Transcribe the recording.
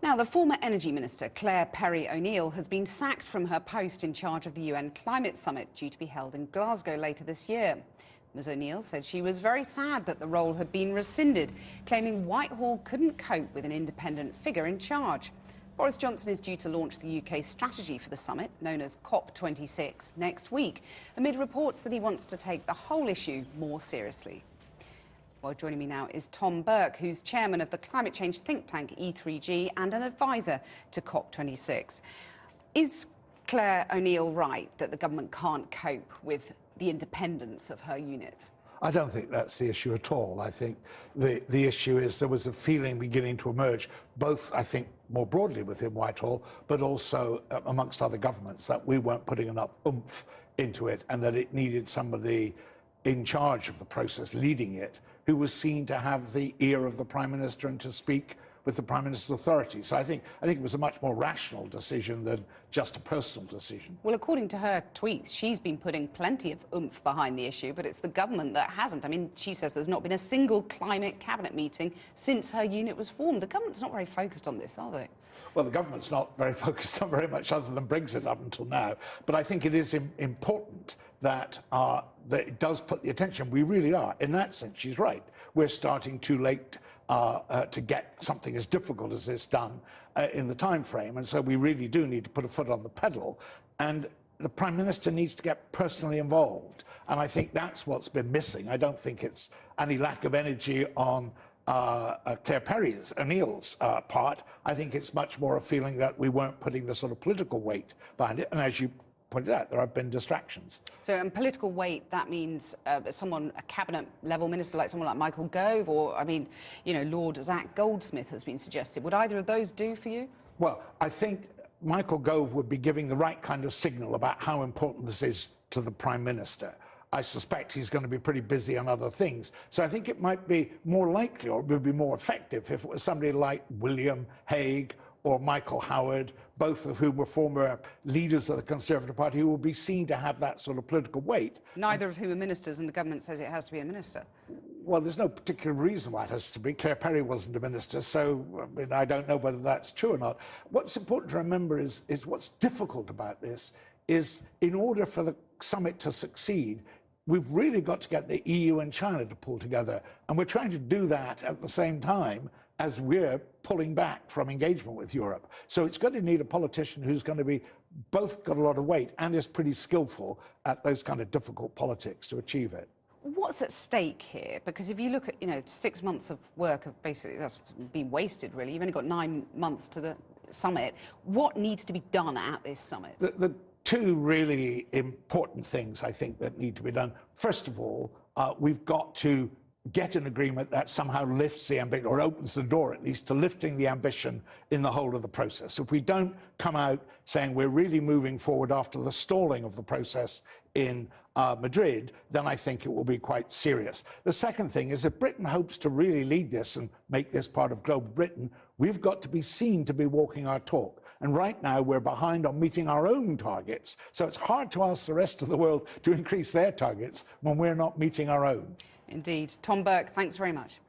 Now, the former Energy Minister, Claire Perry-O'Neill, has been sacked from her post in charge of the UN Climate Summit due to be held in Glasgow later this year. Ms O'Neill said she was very sad that the role had been rescinded, claiming Whitehall couldn't cope with an independent figure in charge. Boris Johnson is due to launch the UK's strategy for the summit, known as COP26, next week, amid reports that he wants to take the whole issue more seriously. Well, joining me now is Tom Burke, who's chairman of the climate change think tank E3G and an advisor to COP26. Is Claire O'Neill right that the government can't cope with the independence of her unit? I don't think that's the issue at all. I think the issue is there was a feeling beginning to emerge, both, I think, more broadly within Whitehall, but also amongst other governments, that we weren't putting enough oomph into it and that it needed somebody in charge of the process, leading it, who was seen to have the ear of the Prime Minister and to speak with the Prime Minister's authority. So I think it was a much more rational decision than just a personal decision. Well, according to her tweets, she's been putting plenty of oomph behind the issue, but it's the government that hasn't. I mean, she says there's not been a single climate cabinet meeting since her unit was formed. The government's not very focused on this, are they? Well, the government's not very focused on very much other than Brexit up until now. But I think it is important that it does put the attention. We really are. In that sense, she's right. We're starting too late to get something as difficult as this done in the time frame. And so we really do need to put a foot on the pedal. And the Prime Minister needs to get personally involved. And I think that's what's been missing. I don't think it's any lack of energy on Claire Perry-O'Neill's part. I think it's much more a feeling that we weren't putting the sort of political weight behind it. And as you pointed out, there have been distractions. So in political weight, that means a cabinet level minister like someone like Michael Gove, or, I mean, you know, Lord Zach Goldsmith has been suggested. Would either of those do for you? Well, I think Michael Gove would be giving the right kind of signal about how important this is to the Prime Minister. I suspect he's going to be pretty busy on other things. So I think it might be more likely, or it would be more effective, if it was somebody like William Hague or Michael Howard, both of whom were former leaders of the Conservative Party, who will be seen to have that sort of political weight. Neither of whom are ministers, and the government says it has to be a minister. Well, there's no particular reason why it has to be. Claire Perry wasn't a minister, so I mean, I don't know whether that's true or not. What's important to remember is what's difficult about this is, in order for the summit to succeed, we've really got to get the EU and China to pull together. And we're trying to do that at the same time as we're pulling back from engagement with Europe. So it's going to need a politician who's going to be both got a lot of weight and is pretty skillful at those kind of difficult politics to achieve it. What's at stake here? Because if you look at, 6 months of work of basically that's been wasted, really. You've only got 9 months to the summit. What needs to be done at this summit? The two really important things, I think, that need to be done. First of all, we've got to get an agreement that somehow lifts the ambition, or opens the door at least to lifting the ambition in the whole of the process. If we don't come out saying we're really moving forward after the stalling of the process in Madrid, then I think it will be quite serious. The second thing is, if Britain hopes to really lead this and make this part of global Britain, we've got to be seen to be walking our talk. And right now we're behind on meeting our own targets. So it's hard to ask the rest of the world to increase their targets when we're not meeting our own. Indeed. Tom Burke, thanks very much.